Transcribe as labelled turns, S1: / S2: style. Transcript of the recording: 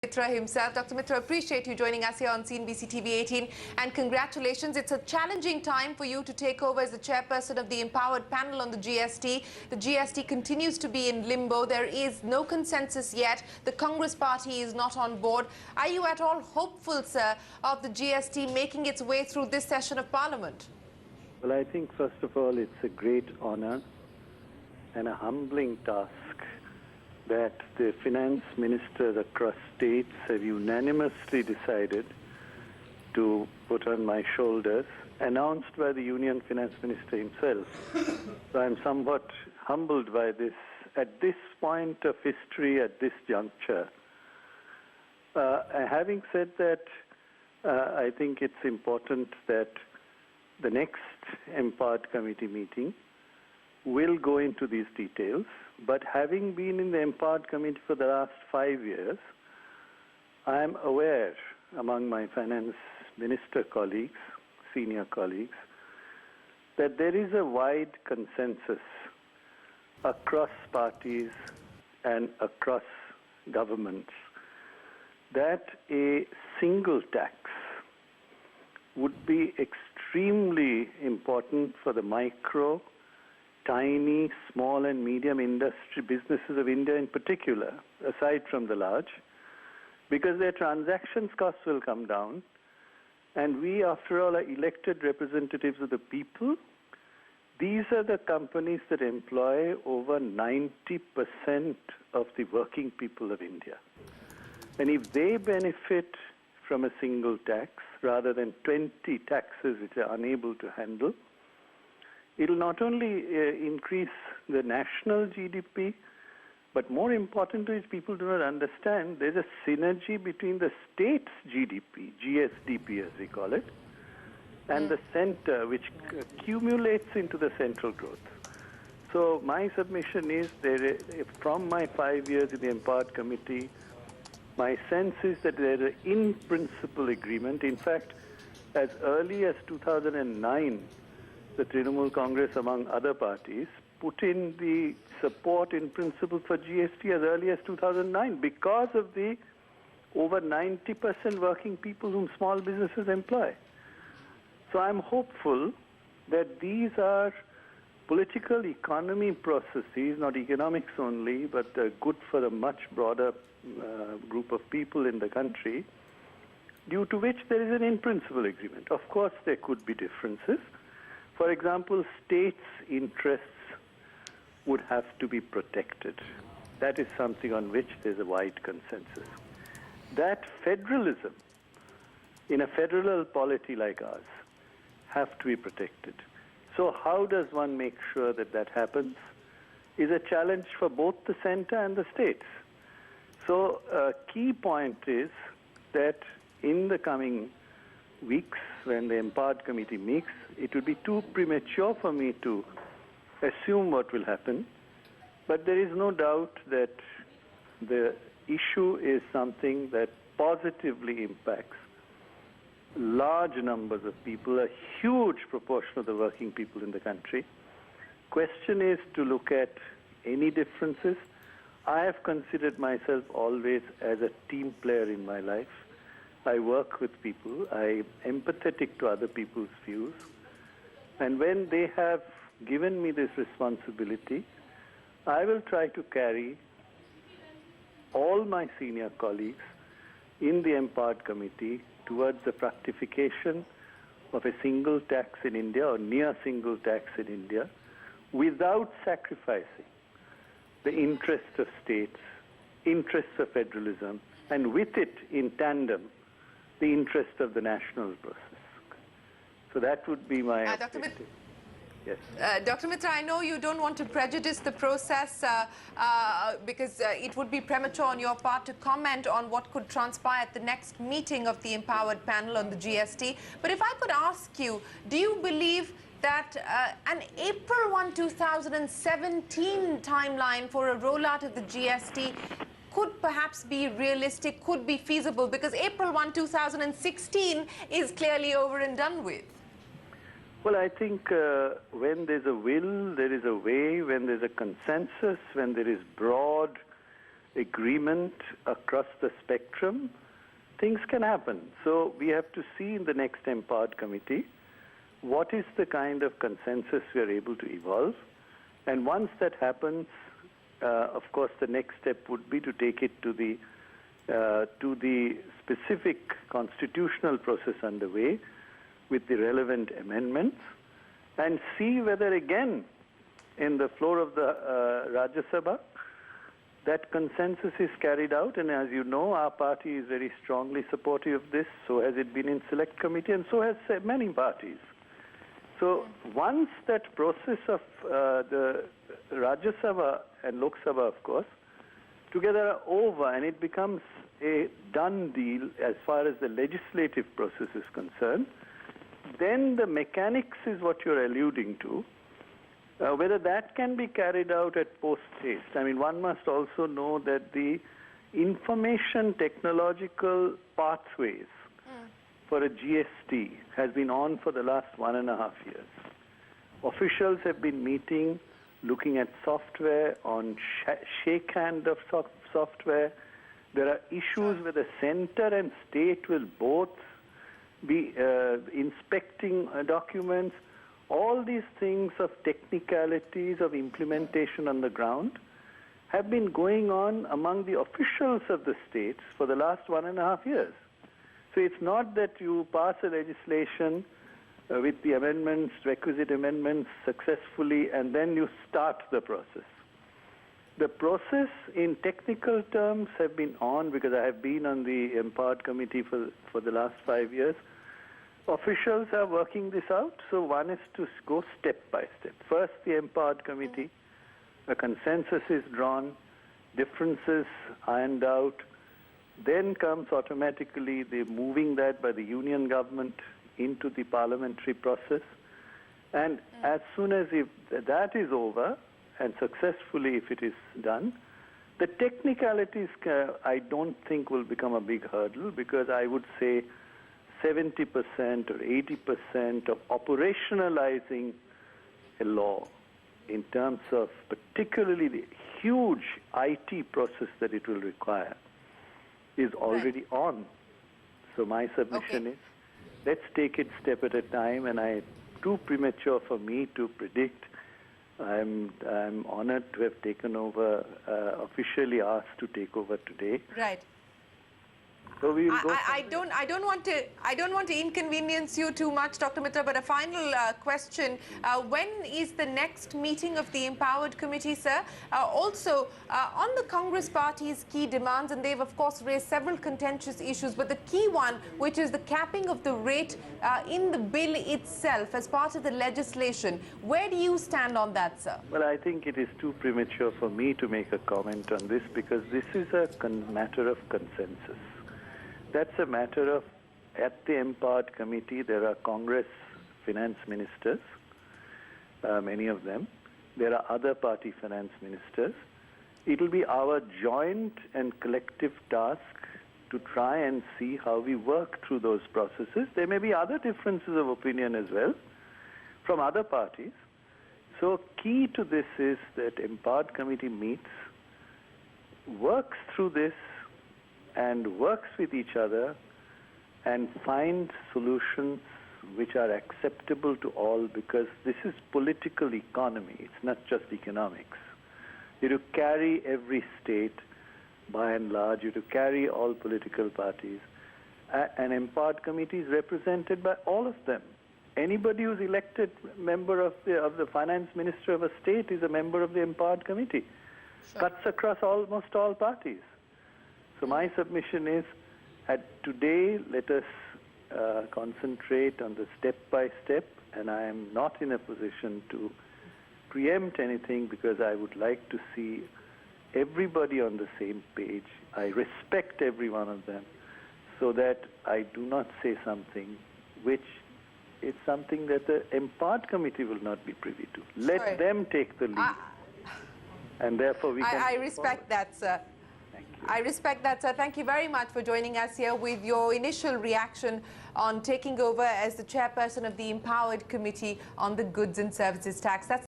S1: Mitra himself. Dr. Mitra, appreciate you joining us here on CNBC TV 18 and congratulations. It's a challenging time for you to take over as the chairperson of the empowered panel on the GST. The GST continues to be in limbo. There is no consensus yet. The Congress party is not on board. Are you at all hopeful, sir, of the GST making its way through this session of Parliament?
S2: Well, I think, first of all, it's a great honor and a humbling task that the finance ministers across states have unanimously decided to put on my shoulders, announced by the union finance minister himself. So I'm somewhat humbled by this at this point of history, at this juncture. Having said that, I think it's important that the next empowered committee meeting will go into these details. But having been in the empowered committee for the last 5 years, I am aware among my finance minister colleagues, senior colleagues, that there is a wide consensus across parties and across governments that a single tax would be extremely important for the micro, tiny, small and medium industry businesses of India in particular, aside from the large, because their transactions costs will come down. And we, after all, are elected representatives of the people. These are the companies that employ over 90% of the working people of India. And if they benefit from a single tax rather than 20 taxes which are unable to handle, it will not only increase the national GDP, but more importantly, people do not understand, there's a synergy between the state's GDP, GSDP as we call it, and the center, which accumulates into the central growth. So my submission is, from my 5 years in the empowered committee, my sense is that there is an in-principle agreement. In fact, as early as 2009, the Trinamool Congress, among other parties, put in the support in principle for GST as early as 2009 because of the over 90% working people whom small businesses employ. So I'm hopeful that these are political economy processes, not economics only, but good for a much broader group of people in the country, due to which there is an in-principle agreement. Of course, there could be differences. For example, states' interests would have to be protected. That is something on which there's a wide consensus. That federalism, in a federal polity like ours, have to be protected. So how does one make sure that that happens is a challenge for both the center and the states. So a key point is that in the coming weeks, when the empowered committee meets, it would be too premature for me to assume what will happen. But there is no doubt that the issue is something that positively impacts large numbers of people, a huge proportion of the working people in the country. Question is to look at any differences. I have considered myself always as a team player in my life. I work with people. I am empathetic to other people's views. And when they have given me this responsibility, I will try to carry all my senior colleagues in the empowered committee towards the fructification of a single tax in India or near single tax in India without sacrificing the interests of states, interests of federalism, and with it in tandem, the interest of the national process. So that would be my objective. Yes.
S1: Dr. Mitra, I know you don't want to prejudice the process because it would be premature on your part to comment on what could transpire at the next meeting of the empowered panel on the GST. But if I could ask you, do you believe that an April 1, 2017 timeline for a rollout of the GST could perhaps be realistic, could be feasible, because April 1, 2016 is clearly over and done with?
S2: Well, I think when there's a will, there is a way. When there's a consensus, when there is broad agreement across the spectrum, things can happen. So we have to see in the next empowered committee what is the kind of consensus we are able to evolve. And once that happens, of course, the next step would be to take it to the specific constitutional process underway with the relevant amendments and see whether again in the floor of the Rajya Sabha that consensus is carried out. And as you know, our party is very strongly supportive of this. So has it been in select committee, and so has many parties. So once that process of the Rajya Sabha and Lok Sabha, of course, together are over and it becomes a done deal as far as the legislative process is concerned, then the mechanics is what you're alluding to. Whether that can be carried out at post-haste. I mean, one must also know that the information technological pathways for a GST has been on for the last 1.5 years. Officials have been meeting, looking at software, on shake hand of software. There are issues where the center and state will both be inspecting documents. All these things of technicalities of implementation on the ground have been going on among the officials of the states for the last 1.5 years. So it's not that you pass a legislation with the amendments, requisite amendments successfully, and then you start the process. The process in technical terms have been on because I have been on the Empowered Committee for the last 5 years. Officials are working this out, so one is to go step by step. First, the Empowered Committee, a consensus is drawn, differences ironed out, then comes automatically the moving that by the union government into the parliamentary process. And as soon as that is over, and successfully if it is done, the technicalities I don't think will become a big hurdle, because I would say 70% or 80% of operationalizing a law in terms of particularly the huge IT process that it will require is already on. So my submission is, let's take it step at a time, and too premature for me to predict. I'm honored to have taken over, officially asked to take over today.
S1: Right.
S2: So we will go.
S1: I don't want to inconvenience you too much, Dr. Mitra, but a final question. When is the next meeting of the Empowered Committee, sir? Also, on the Congress Party's key demands, and they've of course raised several contentious issues, but the key one, which is the capping of the rate in the bill itself as part of the legislation. Where do you stand on that, sir?
S2: Well, I think it is too premature for me to make a comment on this, because this is a matter of consensus. That's a matter of, at the Empowered Committee, there are Congress finance ministers, many of them. There are other party finance ministers. It will be our joint and collective task to try and see how we work through those processes. There may be other differences of opinion as well from other parties. So key to this is that Empowered Committee meets, works through this, and works with each other and finds solutions which are acceptable to all, because this is political economy. It's not just economics. You have to carry every state by and large. You have to carry all political parties. An Empowered Committee is represented by all of them. Anybody who's elected member of the finance minister of a state is a member of the Empowered Committee. Sure. Cuts across almost all parties. So my submission is, today, let us concentrate on the step-by-step, and I am not in a position to preempt anything, because I would like to see everybody on the same page. I respect every one of them, so that I do not say something which is something that the Empowered Committee will not be privy to. Let them take the lead, and therefore we can...
S1: I respect that, sir. I respect that, sir. Thank you very much for joining us here with your initial reaction on taking over as the chairperson of the Empowered Committee on the Goods and Services Tax. That's